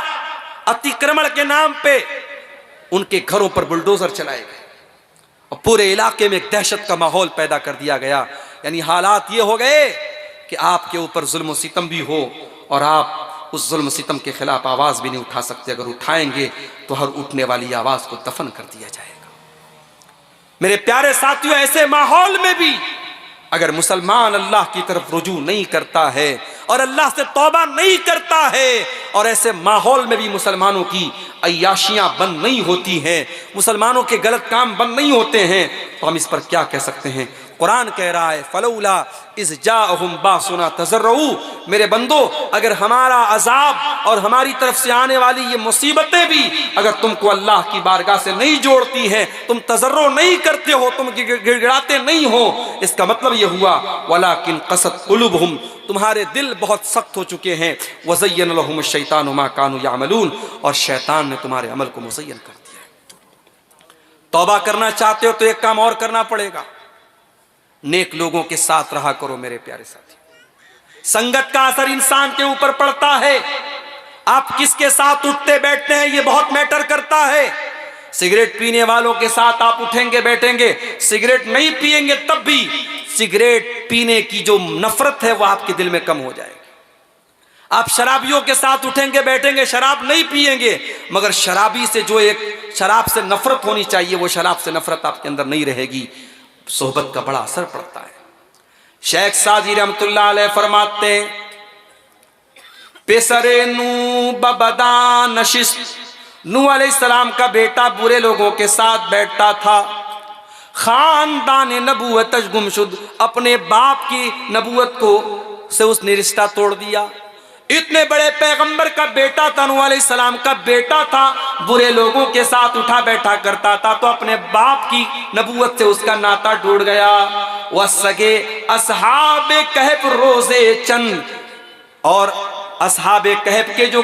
अतिक्रमण के नाम पे उनके घरों पर बुलडोजर चलाए गए और पूरे इलाके में एक दहशत का माहौल पैदा कर दिया गया। यानी हालात ये हो गए कि आपके ऊपर जुल्म सितम भी हो और आप उस जुल्म सितम के खिलाफ आवाज भी नहीं उठा सकते। अगर उठाएंगे तो हर उठने वाली आवाज को दफन कर दिया जाएगा। मेरे प्यारे साथियों, ऐसे माहौल में भी अगर मुसलमान अल्लाह की तरफ रुजू नहीं करता है और अल्लाह से तौबा नहीं करता है और ऐसे माहौल में भी मुसलमानों की अय्याशियां बंद नहीं होती हैं, मुसलमानों के गलत काम बंद नहीं होते हैं, तो हम इस पर क्या कह सकते हैं? कुरान कह रहा है, फलौला इज़ जाअहुम बासुना तज़र्रऊ। मेरे बंदो, अगर हमारा अजाब और हमारी तरफ से आने वाली ये मुसीबतें भी अगर तुमको अल्लाह की बारगाह से नहीं जोड़ती हैं, तुम तज़र्रो नहीं करते हो, तुम गिड़गिड़ाते नहीं हो, इसका मतलब ये हुआ वलाकिन क़सत क़ुलूबुहुम, तुम्हारे दिल बहुत सख्त हो चुके हैं। वज़य्यन लहुमुश शैतानु मा कानू यअमलून, और शैतान ने तुम्हारे अमल को मुज़य्यन कर दिया। तौबा करना चाहते हो तो एक काम और करना पड़ेगा, नेक लोगों के साथ रहा करो। मेरे प्यारे साथी, संगत का असर इंसान के ऊपर पड़ता है। आप किसके साथ उठते बैठते हैं ये बहुत मैटर करता है। सिगरेट पीने वालों के साथ आप उठेंगे बैठेंगे, सिगरेट नहीं पिएंगे तब भी सिगरेट पीने की जो नफरत है वो आपके दिल में कम हो जाएगी। आप शराबियों के साथ उठेंगे बैठेंगे, शराब नहीं पिएंगे, मगर शराबी से जो एक शराब से नफरत होनी चाहिए वो शराब से नफरत आपके अंदर नहीं रहेगी। सोहबत का बड़ा असर पड़ता है। शेख सादी रहमतुल्लाह अलैह फरमाते हैं, पेसरे नू बबदा नशिस, नूह अलैहिस्सलाम का बेटा बुरे लोगों के साथ बैठता था। खानदान नबूवत गुमशुद, अपने बाप की नबूवत को से उसने रिश्ता तोड़ दिया। इतने बड़े पैगंबर का बेटा था, नूह अलैहिस्सलाम का बेटा था, बुरे लोगों के साथ उठा बैठा करता था, तो अपने बाप की नबूवत से उसका नाता टूट गया। वह सगे असहाबे कहफ रोजे चंद, और असहाबे कहफ के जो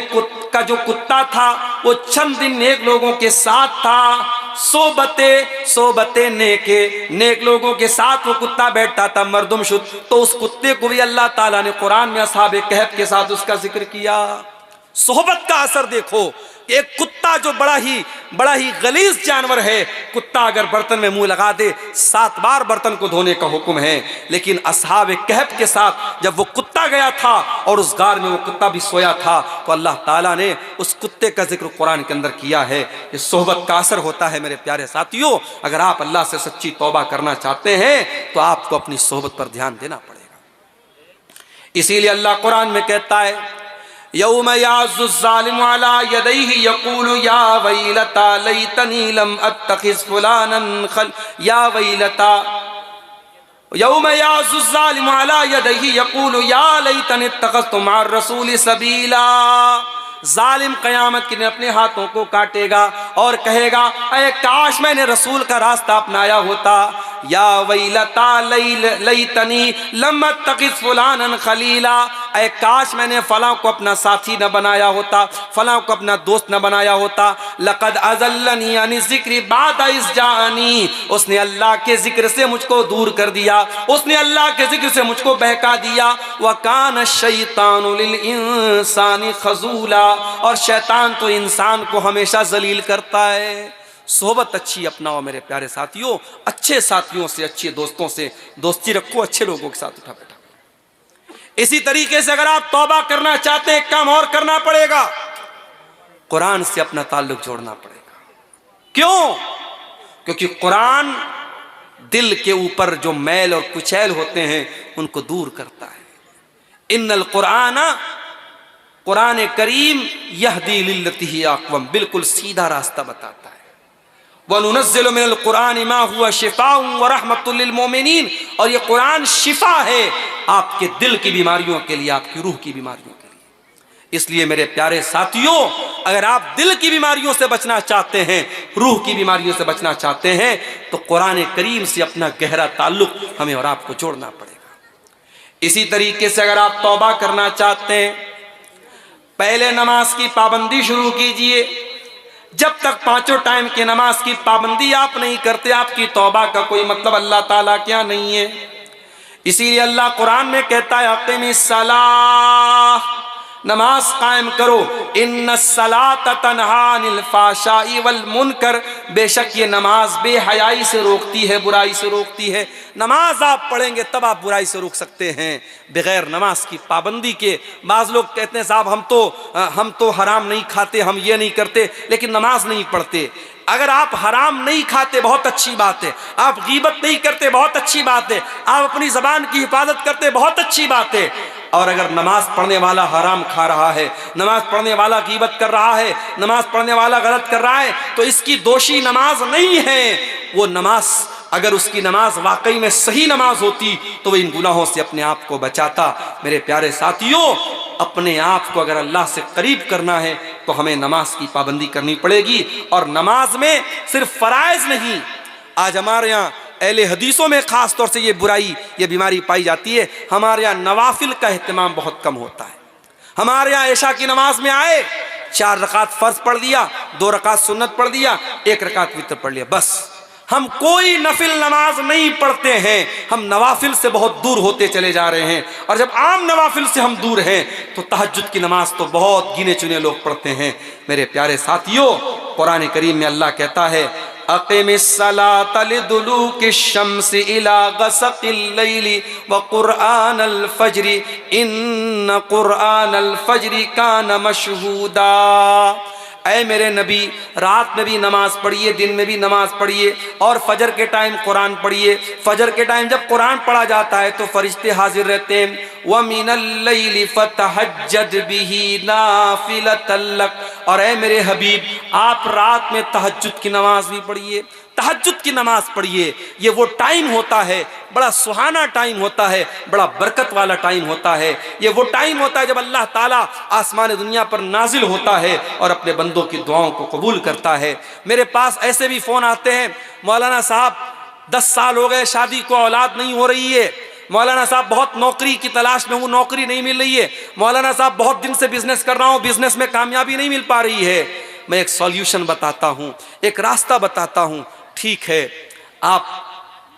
कुत्ता था वो चंद दिन नेक लोगों के साथ था। सोबते नेक लोगों के साथ वो कुत्ता बैठता था, मर्दुम शुद्ध। तो उस कुत्ते को भी अल्लाह ताला ने कुरान में असहाबे कहफ के साथ उसका जिक्र किया। सोहबत का असर देखो। एक कुत्ता जो बड़ा ही गलीज जानवर है, कुत्ता अगर बर्तन में मुंह लगा दे 7 बार बर्तन को धोने का हुक्म है। लेकिन असहाबे कहफ के साथ जब वो कुत्ता गया था और उस गार में वो कुत्ता भी सोया था, तो अल्लाह ताला ने उस कुत्ते का जिक्र कुरान के अंदर किया है। ये सोहबत का असर होता है मेरे प्यारे साथियों। अगर आप अल्लाह से सच्ची तौबा करना चाहते हैं तो आपको अपनी सोहबत पर ध्यान देना पड़ेगा। इसीलिए अल्लाह कुरान में कहता है, यौम याज़्ज़ु ज़ालिमु अला यदैहि यक़ूलु या वैलता लैतनी लम अत्तखिज़ फुलानन खल या वैलता, यौम याज़्ज़ु ज़ालिमु अला यदैहि यक़ूलु या लैतनी इत्तखज़्तु मअर रसूलि सबीला। जालिम क़यामत के दिन अपने हाथों को काटेगा और कहेगा, अरे काश मैंने रसूल का रास्ता अपनाया होता। या वैलता लैतनी लम अत्तखिज़ फुलानन खलीला, अरे काश मैंने फलां को अपना साथी न बनाया होता, फलां को अपना दोस्त न बनाया होता। लक़द अज़ल्लनी अनि ज़िक्री बादा इज़ जानी, उसने अल्लाह के जिक्र से मुझको दूर कर दिया, उसने अल्लाह के जिक्र से मुझको बहका दिया। व कान शैतानु लिल इंसानी खजूला, और शैतान तो इंसान को हमेशा जलील करता है। सोहबत अच्छी अपनाओ मेरे प्यारे साथियों। अच्छे साथियों से, अच्छे दोस्तों से दोस्ती रखो, अच्छे लोगों के साथ उठा बैठा। इसी तरीके से अगर आप तौबा करना चाहते हैं, काम और करना पड़ेगा, कुरान से अपना ताल्लुक जोड़ना पड़ेगा। क्यों? क्योंकि कुरान दिल के ऊपर जो मैल और कुचैल होते हैं उनको दूर करता है। इन्नल कुराना, कुरान करीम यहदी लिल्लती ही अक़वम, बिल्कुल सीधा रास्ता बताता है। वनुनज़्ज़िलु मिनल कुरानि मा हुवा शिफ़ाउन व रहमतुल लिल मोमिनीन, और ये कुरान शिफा है आपके दिल की बीमारियों के लिए, आपकी रूह की बीमारियों के लिए। इसलिए मेरे प्यारे साथियों, अगर आप दिल की बीमारियों से बचना चाहते हैं, रूह की बीमारियों से बचना चाहते हैं, तो कुरान करीम से अपना गहरा ताल्लुक हमें और आपको जोड़ना पड़ेगा। इसी तरीके से अगर आप तौबा करना चाहते हैं, पहले नमाज की पाबंदी शुरू कीजिए। जब तक 5 टाइम की नमाज की पाबंदी आप नहीं करते, आपकी तौबा का कोई मतलब अल्लाह ताला क्या नहीं है। इसीलिए अल्लाह कुरान में कहता है, अक़ीमिस्सलाह, नमाज कायम करो। इन्नस्सलात तन्हा अनिल फ़ाशाई वल मुनकर, बेशक ये नमाज बेहयाई से रोकती है, बुराई से रोकती है। नमाज आप पढ़ेंगे तब आप बुराई से रोक सकते हैं, बगैर नमाज की पाबंदी के। बाज़ लोग कहते हैं साहब हम तो हराम नहीं खाते, हम ये नहीं करते, लेकिन नमाज नहीं पढ़ते। अगर आप हराम नहीं खाते बहुत अच्छी बात है, आप गीबत नहीं करते बहुत अच्छी बात है, आप अपनी ज़बान की हिफाजत करते बहुत अच्छी बात है। और अगर नमाज पढ़ने वाला हराम खा रहा है, नमाज पढ़ने वाला गीबत कर रहा है, नमाज पढ़ने वाला गलत कर रहा है, तो इसकी दोषी नमाज नहीं है। वो नमाज, अगर उसकी नमाज वाकई में सही नमाज होती तो वह इन गुनाहों से अपने आप को बचाता। मेरे प्यारे साथियों, अपने आप को अगर अल्लाह से करीब करना है तो हमें नमाज की पाबंदी करनी पड़ेगी। और नमाज में सिर्फ फ़राइज़ नहीं, आज हमारे यहाँ अहले हदीसों में ख़ास तौर से ये बुराई, ये बीमारी पाई जाती है। हमारे यहाँ नवाफिल का एहतमाम बहुत कम होता है। हमारे यहाँ ऐशा की नमाज में आए, 4 रकात फ़र्ज पढ़ दिया, 2 रकात सुन्नत पढ़ दिया, 1 रकात वितर पढ़ लिया, बस। हम कोई नफिल नमाज नहीं पढ़ते हैं। हम नवाफिल से बहुत दूर होते चले जा रहे हैं। और जब आम नवाफिल से हम दूर हैं तो तहज्जुद की नमाज तो बहुत गिने चुने लोग पढ़ते हैं। मेरे प्यारे साथियों, कुरान करीम में अल्लाह कहता है, अक़िमिस्सलात लिदुलूकिश्शम्सि इला ग़सक़िल लैलि व क़ुरआनल फ़ज्रि इन्न क़ुरआनल फ़ज्रि कान मशहूदा। ऐ मेरे नबी, रात में भी नमाज पढ़िए, दिन में भी नमाज पढ़िए, और फजर के टाइम कुरान पढ़िए। फजर के टाइम जब कुरान पढ़ा जाता है तो फरिश्ते हाजिर रहते हैं। व मिनल लैलि फतहज्जद बिही नाफिलतल लक। और ऐ मेरे हबीब, आप रात में तहज्जुद की नमाज भी पढ़िए, तहज्जुद की नमाज पढ़िए। ये वो टाइम होता है, बड़ा सुहाना टाइम होता है, बड़ा बरकत वाला टाइम होता है। ये वो टाइम होता है जब अल्लाह ताला आसमान दुनिया पर नाजिल होता है और अपने बंदों की दुआओं को कबूल करता है। मेरे पास ऐसे भी फ़ोन आते हैं, मौलाना साहब 10 साल हो गए शादी को, औलाद नहीं हो रही है। मौलाना साहब बहुत नौकरी की तलाश में हूँ, नौकरी नहीं मिल रही है। मौलाना साहब बहुत दिन से बिजनेस कर रहा हूँ, बिजनेस में कामयाबी नहीं मिल पा रही है। मैं एक सॉल्यूशन बताता हूँ, एक रास्ता बताता हूँ। ठीक है, आप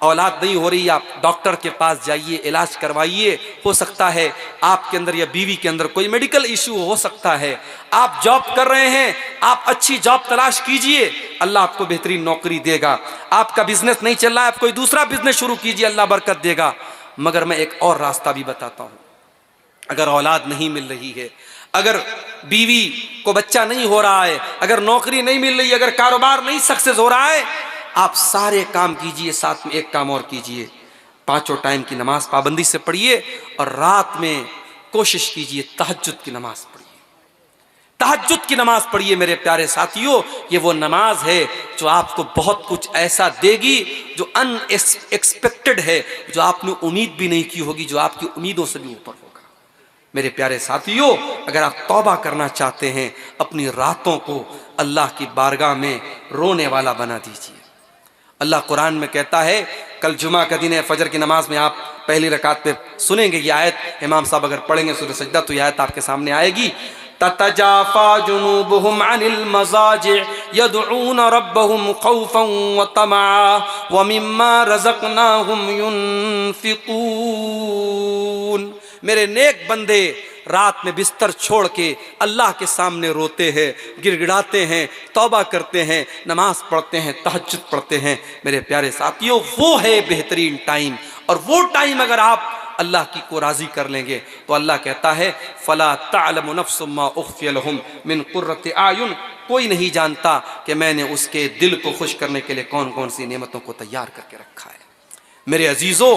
औलाद नहीं हो रही, आप डॉक्टर के पास जाइए, इलाज करवाइए। हो सकता है आपके अंदर या बीवी के अंदर कोई मेडिकल इशू हो सकता है। आप जॉब कर रहे हैं, आप अच्छी जॉब तलाश कीजिए, अल्लाह आपको बेहतरीन नौकरी देगा। आपका बिजनेस नहीं चल रहा है, आप कोई दूसरा बिजनेस शुरू कीजिए, अल्लाह बरकत देगा। मगर मैं एक और रास्ता भी बताता हूँ। अगर औलाद नहीं मिल रही है, अगर बीवी को बच्चा नहीं हो रहा है, अगर नौकरी नहीं मिल रही, अगर कारोबार नहीं सक्सेस हो रहा है, आप सारे काम कीजिए, साथ में एक काम और कीजिए। 5 टाइम की नमाज पाबंदी से पढ़िए और रात में कोशिश कीजिए तहज्जुद की नमाज पढ़िए। तहज्जुद की नमाज पढ़िए मेरे प्यारे साथियों। ये वो नमाज है जो आपको बहुत कुछ ऐसा देगी जो अनएक्सपेक्टेड है, जो आपने उम्मीद भी नहीं की होगी, जो आपकी उम्मीदों से भी ऊपर होगा। मेरे प्यारे साथियों, अगर आप तौबा करना चाहते हैं, अपनी रातों को अल्लाह की बारगाह में रोने वाला बना दीजिए। अल्लाह कुरान में कहता है, कल जुमा का दिन है, फजर की नमाज में आप पहली रकात पे सुनेंगे ये आयत, इमाम साहब अगर पढ़ेंगे सूरह सजदा तो ये आयत आपके सामने आएगी। ततजाफा जुनूबुहुम अनिल मज़ाजिअ यदऊन रब्बहुम खौफन व तमआ व मिम्मा रज़क़नाहुम युनफिकून। मेरे नेक बंदे रात में बिस्तर छोड़ के अल्लाह के सामने रोते हैं, गिड़गिड़ाते हैं, तौबा करते हैं, नमाज पढ़ते हैं, तहज्जुद पढ़ते हैं। मेरे प्यारे साथियों, वो है बेहतरीन टाइम। और वो टाइम अगर आप अल्लाह को राज़ी कर लेंगे तो अल्लाह कहता है, फ़ला तअलमु नफ्सुम मा उख़फ़िय लहुम मिन क़ुर्रति आयुन। कोई नहीं जानता कि मैंने उसके दिल को खुश करने के लिए कौन कौन सी नेमतों को तैयार करके रखा है। मेरे अजीज़ों,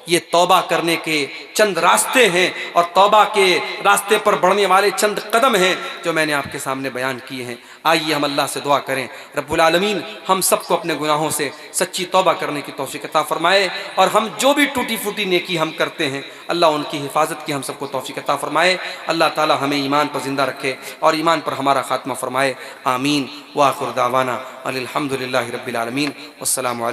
ये तौबा करने के चंद रास्ते हैं और तौबा के रास्ते पर बढ़ने वाले चंद कदम हैं जो मैंने आपके सामने बयान किए हैं। आइए हम अल्लाह से दुआ करें, रब्बुल आलमीन हम सबको अपने गुनाहों से सच्ची तौबा करने की तौफीक अता फरमाए, और हम जो भी टूटी फूटी नेकी हम करते हैं अल्लाह उनकी हिफाजत की हम सबको तौफीक अता फरमाए। अल्लाह ताला हमें ईमान पर ज़िंदा रखे और ईमान पर हमारा खात्मा फरमाए। आमीन। व आखिर दावाना अनिल हम्दुलिल्लाहि रब्बिल आलमीन। वस्सलामु अलैकुम।